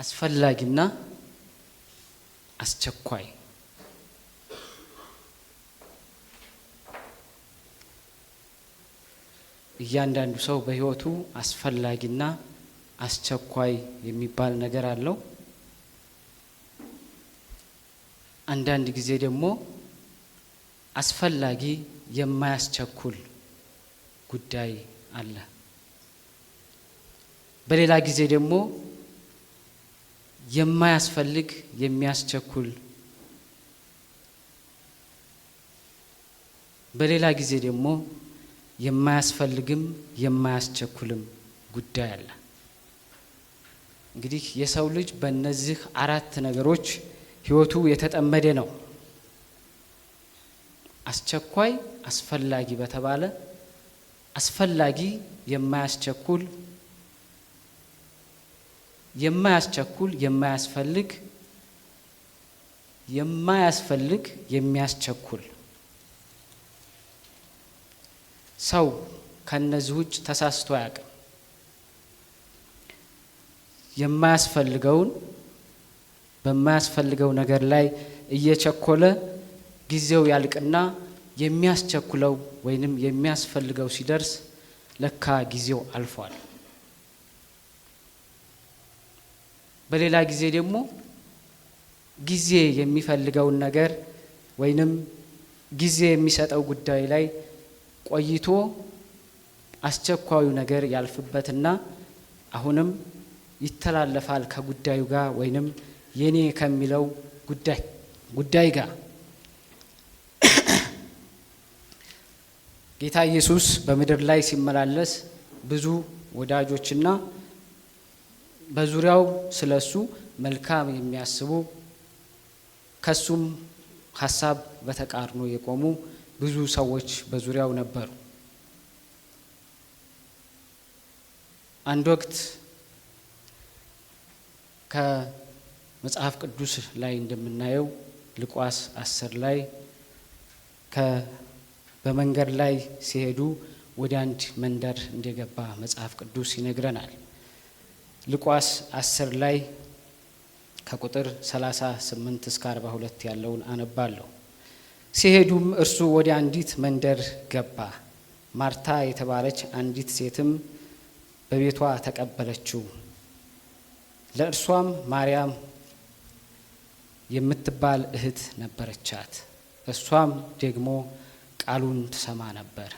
አስፈላጊና አስቸኳይ። እያንዳንዱ ሰው በህይወቱ አስፈላጊና አስቸኳይ የሚባል ነገር አለው። አንዳንድ ጊዜ ደግሞ አስፈላጊ የማያስቸኩል ጉዳይ አለ። በሌላ ጊዜ ደግሞ የማያስፈልግ የሚያስቸኩል፣ በሌላ ጊዜ ደግሞ የማያስፈልግም የማያስቸኩልም ጉዳይ አለ። እንግዲህ የሰው ልጅ በእነዚህ አራት ነገሮች ህይወቱ የተጠመደ ነው። አስቸኳይ አስፈላጊ በተባለ አስፈላጊ የማያስቸኩል፣ የማያስቸኩል የማያስፈልግ፣ የማያስፈልግ የሚያስቸኩል። ሰው ከነዚህ ውጭ ተሳስቶ አያውቅም። የማያስፈልገውን በማያስፈልገው ነገር ላይ እየቸኮለ ጊዜው ያልቅና የሚያስቸኩለው ወይንም የሚያስፈልገው ሲደርስ ለካ ጊዜው አልፏል። በሌላ ጊዜ ደግሞ ጊዜ የሚፈልገውን ነገር ወይንም ጊዜ የሚሰጠው ጉዳይ ላይ ቆይቶ አስቸኳዩ ነገር ያልፍበትና አሁንም ይተላለፋል ከጉዳዩ ጋር ወይንም የኔ ከሚለው ጉዳይ ጋር። ጌታ ኢየሱስ በምድር ላይ ሲመላለስ ብዙ ወዳጆችና በዙሪያው ስለሱ መልካም የሚያስቡ ከሱም ሐሳብ በተቃርኖ የቆሙ ብዙ ሰዎች በዙሪያው ነበሩ። አንድ ወቅት ከመጽሐፍ ቅዱስ ላይ እንደምናየው ሉቃስ 10 ላይ በመንገድ ላይ ሲሄዱ ወደ አንድ መንደር እንደገባ መጽሐፍ ቅዱስ ይነግረናል። ሉቃስ 10 ላይ ከቁጥር 38 እስከ 42 ያለውን አነባለሁ። ሲሄዱም እርሱ ወደ አንዲት መንደር ገባ። ማርታ የተባለች አንዲት ሴትም በቤቷ ተቀበለችው። ለእርሷም ማርያም የምትባል እህት ነበረቻት። እርሷም ደግሞ ቃሉን ትሰማ ነበር።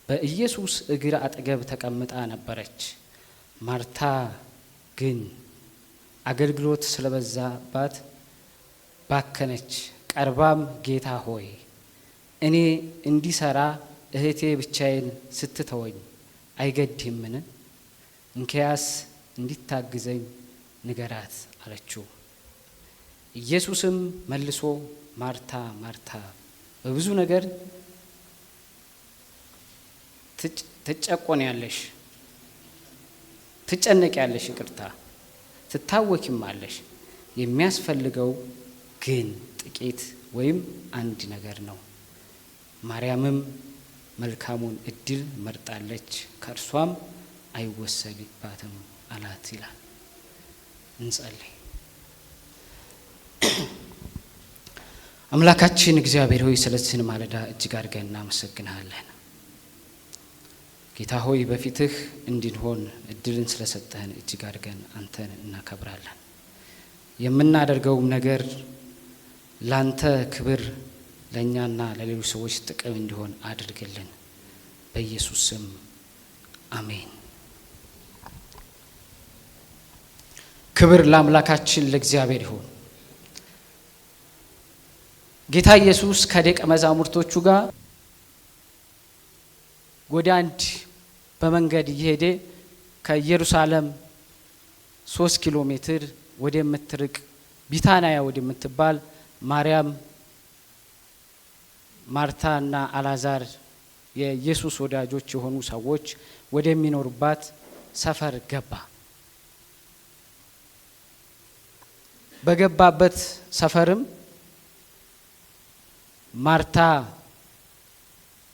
በኢየሱስ እግር አጠገብ ተቀምጣ ነበረች። ማርታ ግን አገልግሎት ስለበዛባት ባከነች። ቀርባም ጌታ ሆይ እኔ እንዲሰራ እህቴ ብቻዬን ስትተወኝ አይገድህምን? እንኪያስ እንዲታግዘኝ ንገራት አለችው። ኢየሱስም መልሶ ማርታ ማርታ በብዙ ነገር ትጨቆኛለሽ፣ ትጨነቂያለሽ፣ ትታወኪማለሽ። የሚያስፈልገው ግን ጥቂት ወይም አንድ ነገር ነው። ማርያምም መልካሙን እድል መርጣለች፣ ከእርሷም አይወሰድባትም አላት ይላል። እንጸልይ። አምላካችን እግዚአብሔር ሆይ ስለዚህ ማለዳ እጅግ አድርገን እናመሰግንሃለን። ጌታ ሆይ በፊትህ እንድንሆን እድልን ስለሰጠህን እጅግ አድርገን አንተን እናከብራለን። የምናደርገውም ነገር ላንተ ክብር፣ ለእኛና ለሌሎች ሰዎች ጥቅም እንዲሆን አድርግልን። በኢየሱስ ስም አሜን። ክብር ለአምላካችን ለእግዚአብሔር ይሁን። ጌታ ኢየሱስ ከደቀ መዛሙርቶቹ ጋር ወደ አንድ በመንገድ እየሄደ ከኢየሩሳሌም 3 ኪሎ ሜትር ወደምትርቅ ቢታንያ ወደምትባል ማርያም፣ ማርታና አልዓዛር የኢየሱስ ወዳጆች የሆኑ ሰዎች ወደሚኖሩባት ሰፈር ገባ። በገባበት ሰፈርም ማርታ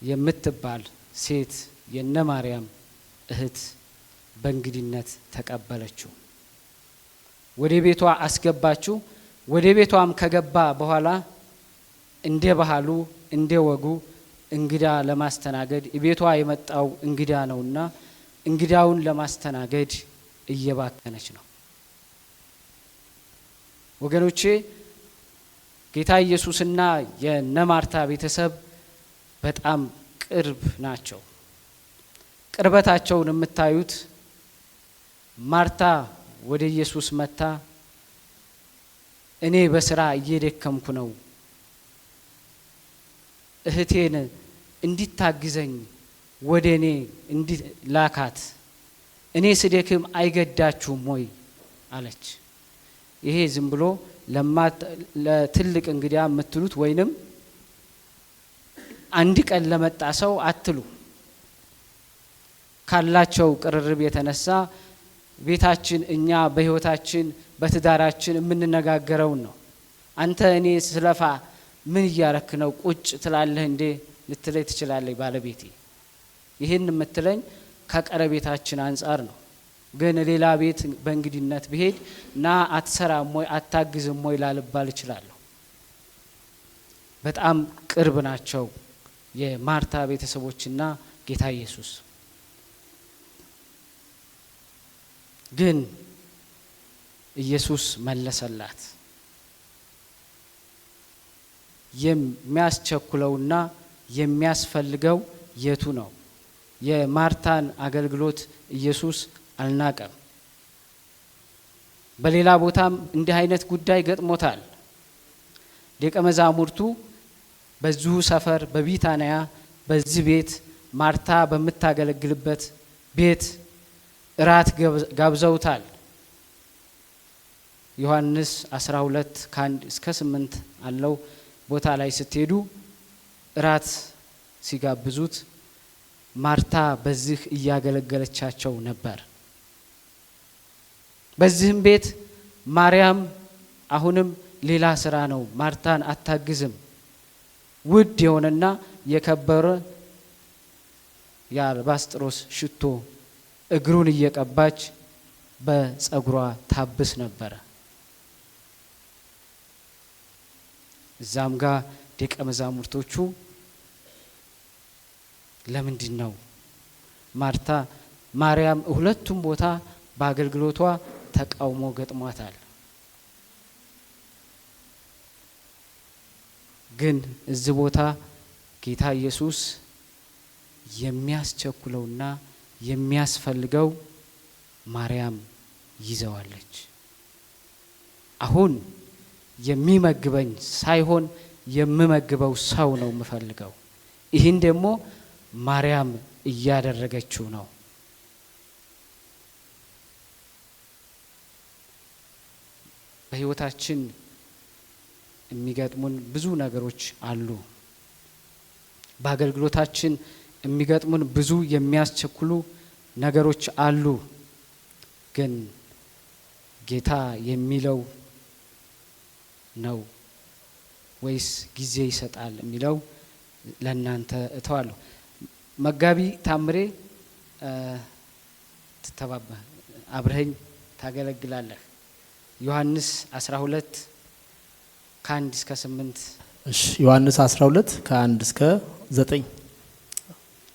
የምትባል ሴት የነ ማርያም እህት በእንግድነት ተቀበለችው። ወደ ቤቷ አስገባችው። ወደ ቤቷም ከገባ በኋላ እንደ ባህሉ እንደ ወጉ እንግዳ ለማስተናገድ ቤቷ የመጣው እንግዳ ነውና እንግዳውን ለማስተናገድ እየባከነች ነው። ወገኖቼ ጌታ ኢየሱስና የነማርታ ቤተሰብ በጣም ቅርብ ናቸው። ቅርበታቸውን የምታዩት ማርታ ወደ ኢየሱስ መጣ፣ እኔ በስራ እየደከምኩ ነው፣ እህቴን እንዲታግዘኝ ወደ እኔ እንዲላካት፣ እኔ ስደክም አይገዳችሁም ወይ አለች። ይሄ ዝም ብሎ ለትልቅ እንግዳ የምትሉት ወይንም አንድ ቀን ለመጣ ሰው አትሉ። ካላቸው ቅርርብ የተነሳ ቤታችን እኛ በህይወታችን በትዳራችን የምንነጋገረው ነው። አንተ እኔ ስለፋ ምን እያረክ ነው ቁጭ ትላለህ እንዴ ልትለይ ትችላለህ ባለቤቴ። ይሄን የምትለኝ ከቀረቤታችን አንፃር ነው። ግን ሌላ ቤት በእንግዲነት ብሄድ ና አትሰራም ወይ አታግዝም ወይ ላልባል እችላለሁ። በጣም ቅርብ ናቸው የማርታ ቤተሰቦችና ጌታ ኢየሱስ። ግን ኢየሱስ መለሰላት። የሚያስቸኩለውና የሚያስፈልገው የቱ ነው? የማርታን አገልግሎት ኢየሱስ አልናቀም። በሌላ ቦታም እንዲህ አይነት ጉዳይ ገጥሞታል። ደቀ መዛሙርቱ በዚሁ ሰፈር በቢታንያ በዚህ ቤት ማርታ በምታገለግልበት ቤት እራት ጋብዘውታል። ዮሐንስ 12 ከ1 እስከ 8 አለው ቦታ ላይ ስትሄዱ እራት ሲጋብዙት ማርታ በዚህ እያገለገለቻቸው ነበር። በዚህም ቤት ማርያም አሁንም ሌላ ስራ ነው፣ ማርታን አታግዝም። ውድ የሆነና የከበረ የአልባስጥሮስ ሽቶ እግሩን እየቀባች በጸጉሯ ታብስ ነበረ። እዛም ጋር ደቀ መዛሙርቶቹ ለምንድን ነው ማርታ ማርያም ሁለቱም ቦታ በአገልግሎቷ ተቃውሞ ገጥሟታል። ግን እዚህ ቦታ ጌታ ኢየሱስ የሚያስቸኩለውና የሚያስፈልገው ማርያም ይዘዋለች። አሁን የሚመግበኝ ሳይሆን የምመግበው ሰው ነው የምፈልገው። ይህን ደግሞ ማርያም እያደረገችው ነው። በህይወታችን የሚገጥሙን ብዙ ነገሮች አሉ። በአገልግሎታችን የሚገጥሙን ብዙ የሚያስቸኩሉ ነገሮች አሉ። ግን ጌታ የሚለው ነው ወይስ ጊዜ ይሰጣል የሚለው ለእናንተ እተዋለሁ። መጋቢ ታምሬ ትተባባ አብረኸኝ ታገለግላለህ። ዮሐንስ 12 ከ1 እስከ 8። እሺ ዮሐንስ 12 ከ1 እስከ 9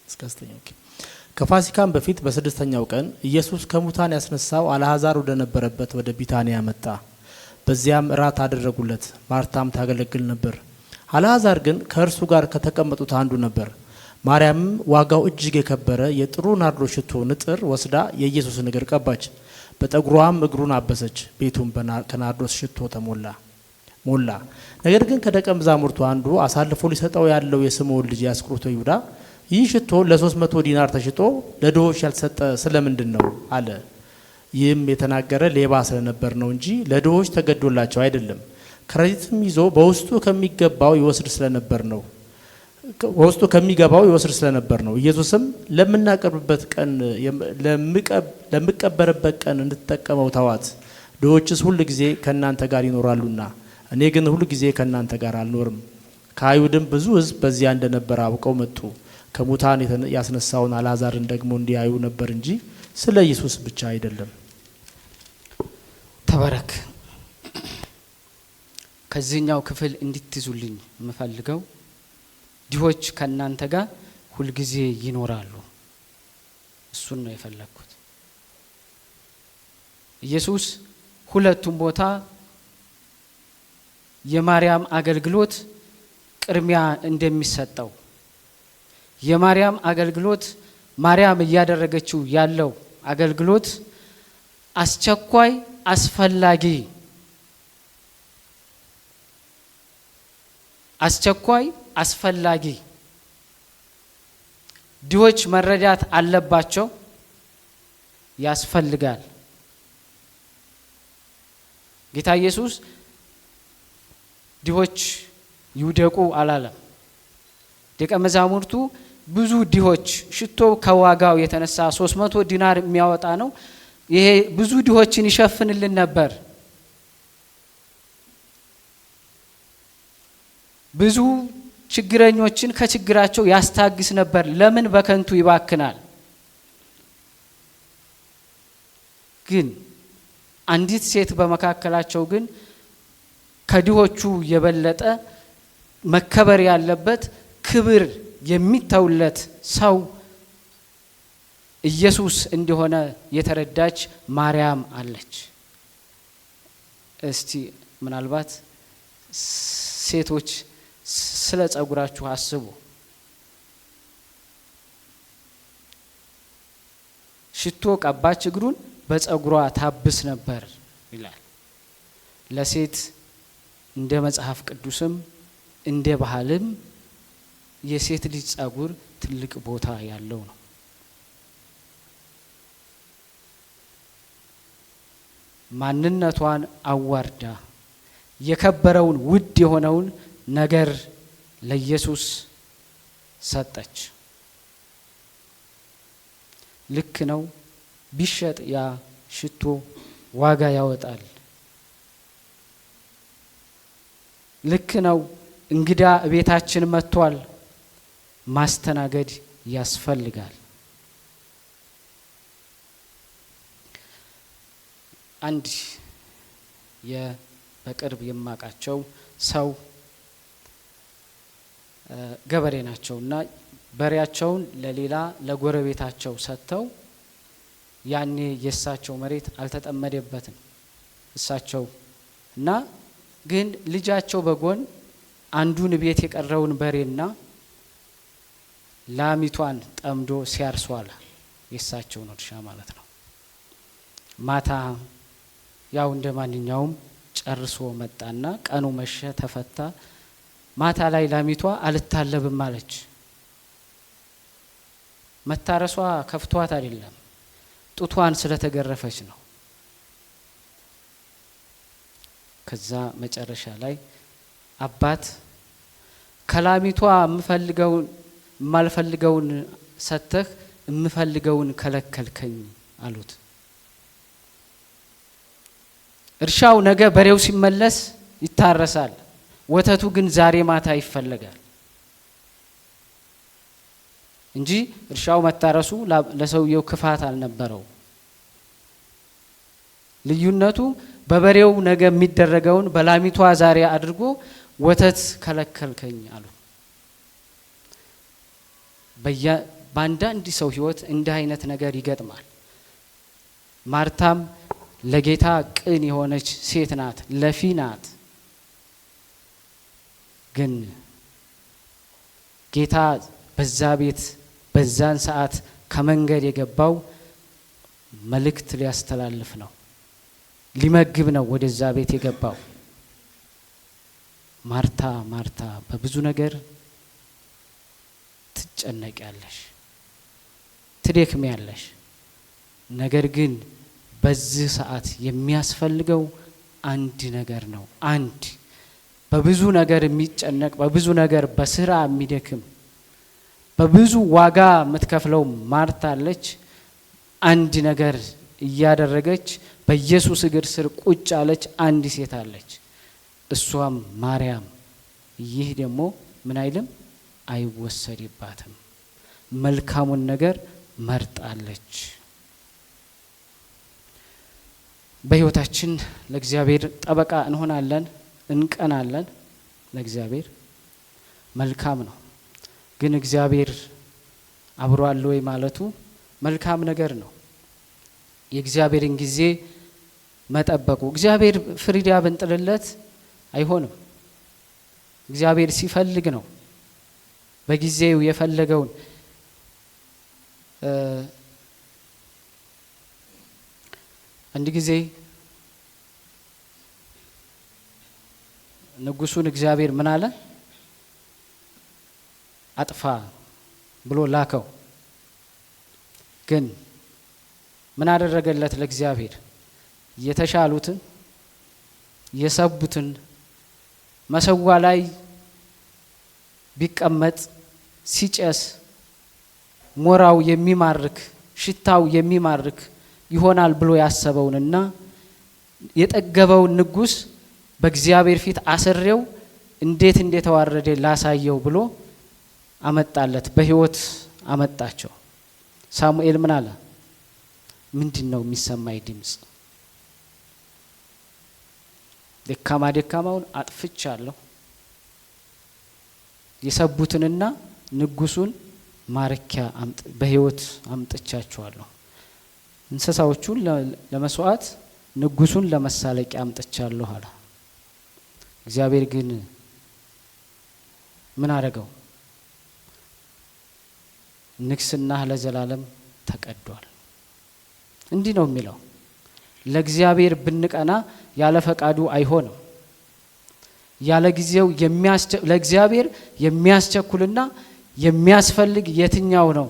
እስከ 9። ኦኬ። ከፋሲካም በፊት በስድስተኛው ቀን ኢየሱስ ከሙታን ያስነሳው አልዓዛር ወደ ነበረበት ወደ ቢታንያ መጣ። በዚያም እራት አደረጉለት። ማርታም ታገለግል ነበር። አልዓዛር ግን ከእርሱ ጋር ከተቀመጡት አንዱ ነበር። ማርያምም ዋጋው እጅግ የከበረ የጥሩ ናርዶስ ሽቶ ንጥር ወስዳ የኢየሱስን እግር ቀባች፣ በጠጉሯም እግሩን አበሰች። ቤቱም ከናርዶስ ሽቶ ሞላ። ነገር ግን ከደቀ መዛሙርቱ አንዱ አሳልፎ ሊሰጠው ያለው የስምዖን ልጅ የአስቆሮቱ ይሁዳ ይህ ሽቶ ለ300 ዲናር ተሽጦ ለድሆች ያልተሰጠ ስለምንድን ነው አለ። ይህም የተናገረ ሌባ ስለነበር ነው እንጂ ለድሆች ተገዶላቸው አይደለም። ከረጢትም ይዞ በውስጡ ከሚገባው ይወስድ ስለነበር ነው። ኢየሱስም ለምናቀርብበት ቀን ለምቀበርበት ቀን እንድትጠቀመው ተዋት። ድሆችስ ሁል ጊዜ ከእናንተ ጋር ይኖራሉና እኔ ግን ሁል ጊዜ ከእናንተ ጋር አልኖርም። ከአይሁድም ብዙ ሕዝብ በዚያ እንደነበር አውቀው መጡ። ከሙታን ያስነሳውን አልዓዛርን ደግሞ እንዲያዩ ነበር እንጂ ስለ ኢየሱስ ብቻ አይደለም። ይባረክ። ከዚህኛው ክፍል እንድትይዙልኝ የምፈልገው ድሆች ከእናንተ ጋር ሁልጊዜ ይኖራሉ። እሱን ነው የፈለኩት። ኢየሱስ ሁለቱም ቦታ የማርያም አገልግሎት ቅድሚያ እንደሚሰጠው የማርያም አገልግሎት ማርያም እያደረገችው ያለው አገልግሎት አስቸኳይ አስፈላጊ ድሆች መረዳት አለባቸው፣ ያስፈልጋል። ጌታ ኢየሱስ ድሆች ይውደቁ አላለም። ደቀ መዛሙርቱ ብዙ ድሆች ሽቶ ከዋጋው የተነሳ 300 ዲናር የሚያወጣ ነው። ይሄ ብዙ ድሆችን ይሸፍንልን ነበር። ብዙ ችግረኞችን ከችግራቸው ያስታግስ ነበር። ለምን በከንቱ ይባክናል? ግን አንዲት ሴት በመካከላቸው ግን ከድሆቹ የበለጠ መከበር ያለበት ክብር የሚተውለት ሰው ኢየሱስ እንደሆነ የተረዳች ማርያም አለች። እስቲ ምናልባት ሴቶች ስለ ጸጉራችሁ አስቡ። ሽቶ ቀባች፣ እግሩን በጸጉሯ ታብስ ነበር ይላል። ለሴት እንደ መጽሐፍ ቅዱስም እንደ ባህልም የሴት ልጅ ጸጉር ትልቅ ቦታ ያለው ነው። ማንነቷን አዋርዳ የከበረውን ውድ የሆነውን ነገር ለኢየሱስ ሰጠች። ልክ ነው፣ ቢሸጥ ያ ሽቶ ዋጋ ያወጣል። ልክ ነው፣ እንግዳ ቤታችን መጥቷል፣ ማስተናገድ ያስፈልጋል። አንድ በቅርብ የማውቃቸው ሰው ገበሬ ናቸውና በሬያቸውን ለሌላ ለጎረቤታቸው ሰጥተው ያኔ የእሳቸው መሬት አልተጠመደበትም እሳቸው እና ግን ልጃቸው በጎን አንዱን ቤት የቀረውን በሬና ላሚቷን ጠምዶ ሲያርሷል። የእሳቸውን እርሻ ማለት ነው። ማታ ያው እንደ ማንኛውም ጨርሶ መጣና ቀኑ መሸ፣ ተፈታ። ማታ ላይ ላሚቷ አልታለብም አለች። መታረሷ ከፍቷት አይደለም፣ ጡቷን ስለተገረፈች ነው። ከዛ መጨረሻ ላይ አባት ከላሚቷ የማልፈልገውን ሰተህ የምፈልገውን ከለከልከኝ አሉት። እርሻው ነገ በሬው ሲመለስ ይታረሳል፣ ወተቱ ግን ዛሬ ማታ ይፈለጋል እንጂ እርሻው መታረሱ ለሰውየው ክፋት አልነበረው። ልዩነቱ በበሬው ነገ የሚደረገውን በላሚቷ ዛሬ አድርጎ ወተት ከለከልከኝ አሉ። በአንዳንድ ሰው ሕይወት እንዲህ አይነት ነገር ይገጥማል። ማርታም ለጌታ ቅን የሆነች ሴት ናት፣ ለፊ ናት። ግን ጌታ በዛ ቤት በዛን ሰዓት ከመንገድ የገባው መልእክት ሊያስተላልፍ ነው፣ ሊመግብ ነው ወደዛ ቤት የገባው። ማርታ ማርታ በብዙ ነገር ትጨነቂያለሽ፣ ትደክሚያለሽ። ነገር ግን በዚህ ሰዓት የሚያስፈልገው አንድ ነገር ነው። አንድ በብዙ ነገር የሚጨነቅ በብዙ ነገር በስራ የሚደክም በብዙ ዋጋ የምትከፍለው ማርታ አለች። አንድ ነገር እያደረገች በኢየሱስ እግር ስር ቁጭ አለች። አንድ ሴት አለች፣ እሷም ማርያም። ይህ ደግሞ ምን አይልም አይወሰድባትም። መልካሙን ነገር መርጣለች። በህይወታችን ለእግዚአብሔር ጠበቃ እንሆናለን፣ እንቀናለን። ለእግዚአብሔር መልካም ነው። ግን እግዚአብሔር አብሮ አለ ወይ ማለቱ መልካም ነገር ነው። የእግዚአብሔርን ጊዜ መጠበቁ እግዚአብሔር ፍሪዳ ብንጥልለት አይሆንም። እግዚአብሔር ሲፈልግ ነው በጊዜው የፈለገውን አንድ ጊዜ ንጉሱን እግዚአብሔር ምን አለ? አጥፋ ብሎ ላከው። ግን ምን አደረገለት? ለእግዚአብሔር የተሻሉትን የሰቡትን መሰዋ ላይ ቢቀመጥ ሲጨስ ሞራው የሚማርክ ሽታው የሚማርክ ይሆናል ብሎ ያሰበውንና የጠገበውን ንጉስ በእግዚአብሔር ፊት አስሬው እንዴት እንደተዋረደ ላሳየው ብሎ አመጣለት። በህይወት አመጣቸው። ሳሙኤል ምን አለ? ምንድነው የሚሰማይ ድምጽ? ደካማውን አጥፍቻለሁ፣ የሰቡትንና ንጉሱን ማረኪያ በህይወት አምጥቻቸዋለሁ። እንስሳዎቹን ለመስዋዕት ንጉሱን ለመሳለቂያ አምጥቻለሁ አለ። እግዚአብሔር ግን ምን አደረገው? ንግስና ለዘላለም ተቀዷል። እንዲህ ነው የሚለው። ለእግዚአብሔር ብንቀና ያለ ፈቃዱ አይሆንም። ያለ ጊዜው ለእግዚአብሔር የሚያስቸኩልና የሚያስፈልግ የትኛው ነው?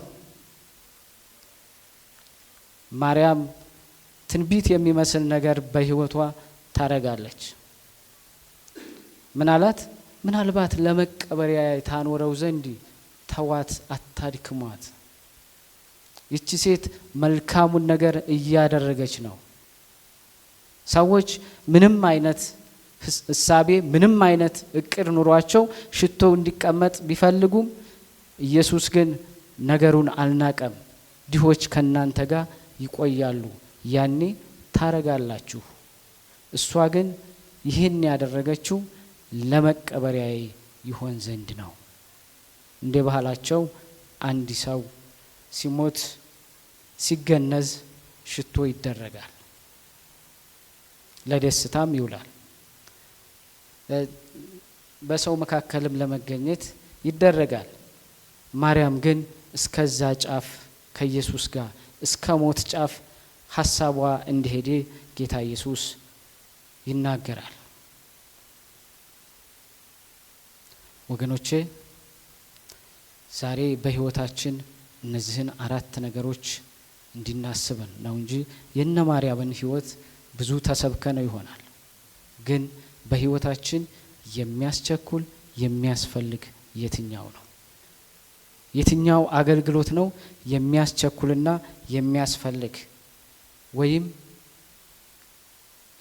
ማርያም ትንቢት የሚመስል ነገር በህይወቷ ታረጋለች። ምን አላት? ምናልባት ለመቀበሪያ ታኖረው ዘንድ ተዋት፣ አታድክሟት። ይቺ ሴት መልካሙን ነገር እያደረገች ነው። ሰዎች ምንም አይነት እሳቤ ምንም አይነት እቅድ ኑሯቸው ሽቶ እንዲቀመጥ ቢፈልጉም ኢየሱስ ግን ነገሩን አልናቀም። ድሆች ከናንተ ጋር ይቆያሉ፣ ያኔ ታረጋላችሁ። እሷ ግን ይህን ያደረገችው ለመቀበሪያዬ ይሆን ዘንድ ነው። እንደ ባህላቸው አንድ ሰው ሲሞት ሲገነዝ ሽቶ ይደረጋል፣ ለደስታም ይውላል። በሰው መካከልም ለመገኘት ይደረጋል። ማርያም ግን እስከዛ ጫፍ ከኢየሱስ ጋር እስከ ሞት ጫፍ ሐሳቧ እንደሄደ ጌታ ኢየሱስ ይናገራል። ወገኖቼ ዛሬ በህይወታችን እነዚህን 4 ነገሮች እንድናስበን ነው እንጂ የነ ማርያምን ህይወት ብዙ ተሰብከነው ይሆናል። ግን በህይወታችን የሚያስቸኩል የሚያስፈልግ የትኛው ነው? የትኛው አገልግሎት ነው የሚያስቸኩልና የሚያስፈልግ? ወይም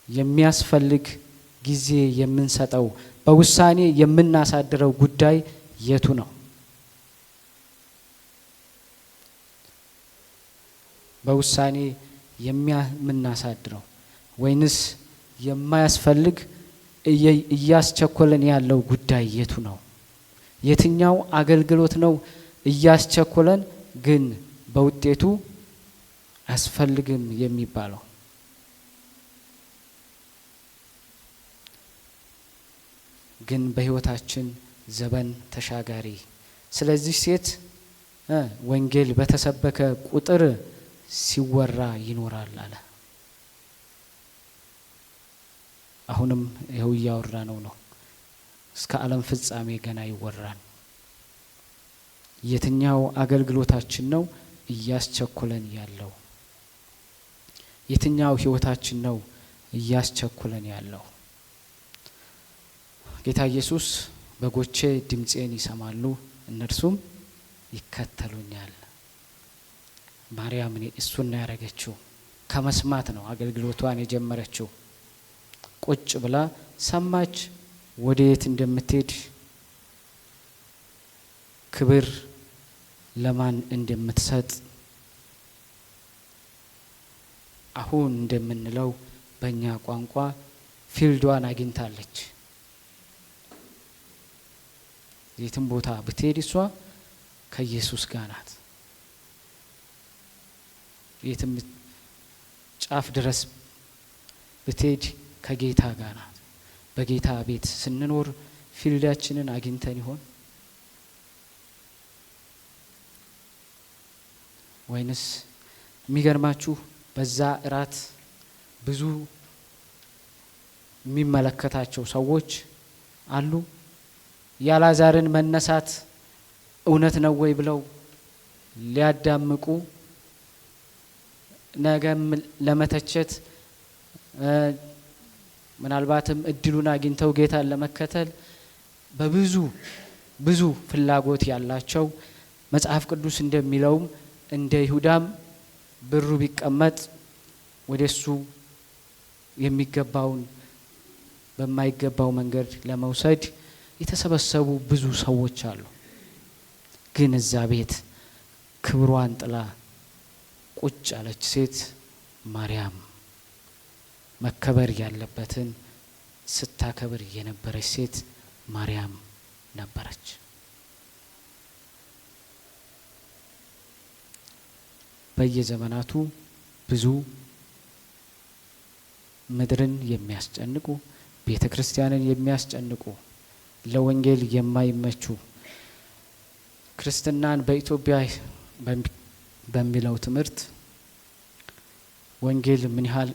የሚያስፈልግ ጊዜ የምንሰጠው በውሳኔ የምናሳድረው ጉዳይ የቱ ነው? በውሳኔ የምናሳድረው ወይንስ የማያስፈልግ እያስቸኮለን ያለው ጉዳይ የቱ ነው? የትኛው አገልግሎት ነው እያስቸኮለን ግን በውጤቱ አስፈልግም የሚባለው? ግን በህይወታችን ዘመን ተሻጋሪ ስለዚህ ሴት ወንጌል በተሰበከ ቁጥር ሲወራ ይኖራል አለ። አሁንም ይኸው እያወራ ነው። እስከ ዓለም ፍጻሜ ገና ይወራል። የትኛው አገልግሎታችን ነው እያስቸኮለን ያለው? የትኛው ህይወታችን ነው እያስቸኮለን ያለው? ጌታ ኢየሱስ በጎቼ ድምጼን ይሰማሉ እነርሱም ይከተሉኛል። ማርያም እሱን ነው ያረገችው። ከመስማት ነው አገልግሎቷን የጀመረችው። ቁጭ ብላ ሰማች፣ ወዴት እንደምትሄድ ክብር ለማን እንደምትሰጥ አሁን እንደምንለው በእኛ ቋንቋ ፊልዷን አግኝታለች። የትም ቦታ ብትሄድ እሷ ከኢየሱስ ጋር ናት። የትም ጫፍ ድረስ ብትሄድ ከጌታ ጋር ናት። በጌታ ቤት ስንኖር ፊልዳችንን አግኝተን ይሆን ወይንስ? የሚገርማችሁ በዛ እራት ብዙ የሚመለከታቸው ሰዎች አሉ። የአልዓዛርን መነሳት እውነት ነው ወይ ብለው ሊያዳምቁ ነገም ለመተቸት ምናልባትም እድሉን አግኝተው ጌታን ለመከተል በብዙ ፍላጎት ያላቸው መጽሐፍ ቅዱስ እንደሚለውም እንደ ይሁዳም ብሩ ቢቀመጥ ወደሱ የሚገባውን በማይገባው መንገድ ለመውሰድ የተሰበሰቡ ብዙ ሰዎች አሉ። ግን እዛ ቤት ክብሯን ጥላ ቁጭ ያለች ሴት ማርያም መከበር ያለበትን ስታከብር የነበረች ሴት ማርያም ነበረች። በየዘመናቱ ብዙ ምድርን የሚያስጨንቁ ቤተ ክርስቲያንን የሚያስጨንቁ ለወንጌል የማይመቹ ክርስትናን በኢትዮጵያ በሚለው ትምህርት ወንጌል ምን ያህል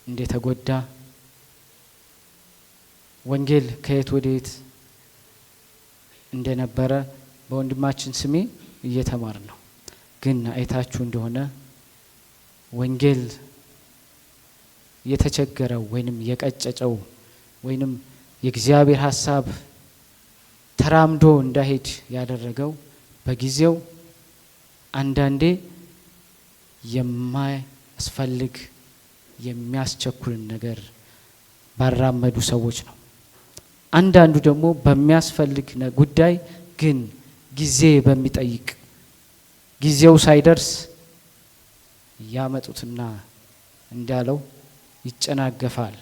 እንደተጎዳ ወንጌል ከየት ወዴት እንደነበረ በወንድማችን ስሜ እየተማር ነው። ግን አይታችሁ እንደሆነ ወንጌል የተቸገረው ወይንም የቀጨጨው ወይንም የእግዚአብሔር ሐሳብ ተራምዶ እንዳይሄድ ያደረገው በጊዜው አንዳንዴ የማያስፈልግ የሚያስቸኩል ነገር ባራመዱ ሰዎች ነው። አንዳንዱ ደግሞ በሚያስፈልግ ጉዳይ ግን ጊዜ በሚጠይቅ ጊዜው ሳይደርስ ያመጡትና እንዳለው ይጨናገፋል።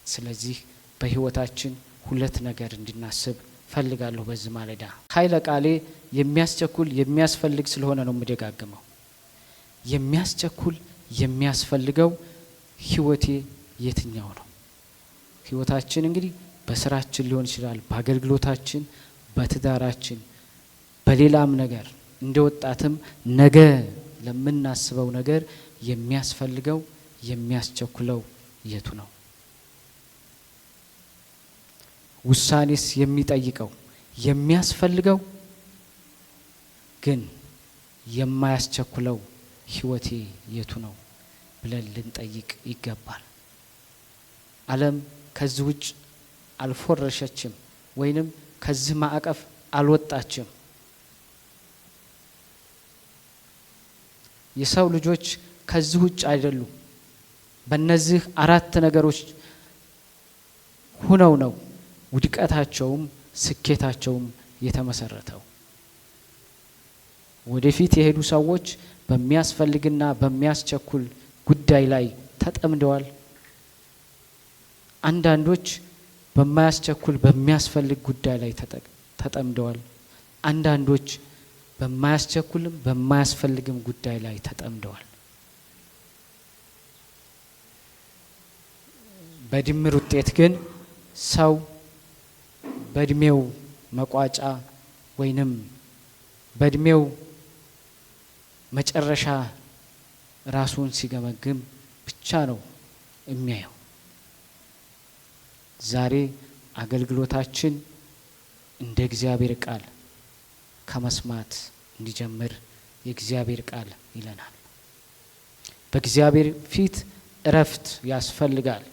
ስለዚህ በህይወታችን ሁለት ነገር እንድናስብ ፈልጋለሁ። በዚህ ማለዳ ኃይለ ቃሌ የሚያስቸኩል የሚያስፈልግ ስለሆነ ነው የምደጋግመው። የሚያስቸኩል የሚያስፈልገው ህይወቴ የትኛው ነው? ህይወታችን እንግዲህ በስራችን ሊሆን ይችላል፣ በአገልግሎታችን፣ በትዳራችን፣ በሌላም ነገር እንደ ወጣትም ነገ ለምናስበው ነገር የሚያስፈልገው የሚያስቸኩለው የቱ ነው? ውሳኔስ የሚጠይቀው የሚያስፈልገው ግን የማያስቸኩለው ህይወቴ የቱ ነው ብለን ልንጠይቅ ይገባል። ዓለም ከዚህ ውጭ አልፎረሸችም ወይንም ከዚህ ማዕቀፍ አልወጣችም። የሰው ልጆች ከዚህ ውጭ አይደሉም። በእነዚህ አራት ነገሮች ሆነው ነው ውድቀታቸውም ስኬታቸውም የተመሰረተው። ወደፊት የሄዱ ሰዎች በሚያስፈልግና በሚያስቸኩል ጉዳይ ላይ ተጠምደዋል። አንዳንዶች በማያስቸኩል በሚያስፈልግ ጉዳይ ላይ ተጠምደዋል። አንዳንዶች በማያስቸኩልም በማያስፈልግም ጉዳይ ላይ ተጠምደዋል። በድምር ውጤት ግን ሰው በእድሜው መቋጫ ወይንም በእድሜው መጨረሻ ራሱን ሲገመግም ብቻ ነው የሚያየው። ዛሬ አገልግሎታችን እንደ እግዚአብሔር ቃል ከመስማት እንዲጀምር የእግዚአብሔር ቃል ይለናል። በእግዚአብሔር ፊት እረፍት ያስፈልጋል።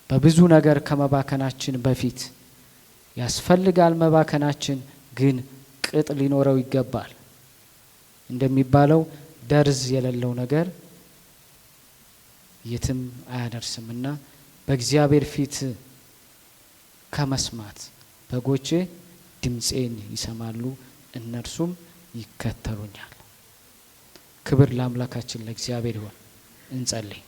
በብዙ ነገር ከመባከናችን በፊት ያስፈልጋል መባከናችን፣ ግን ቅጥ ሊኖረው ይገባል። እንደሚባለው ደርዝ የሌለው ነገር የትም አያደርስምና በእግዚአብሔር ፊት ከመስማት በጎቼ ድምፄን ይሰማሉ እነርሱም ይከተሉኛል። ክብር ለአምላካችን ለእግዚአብሔር ይሁን። እንጸልይ።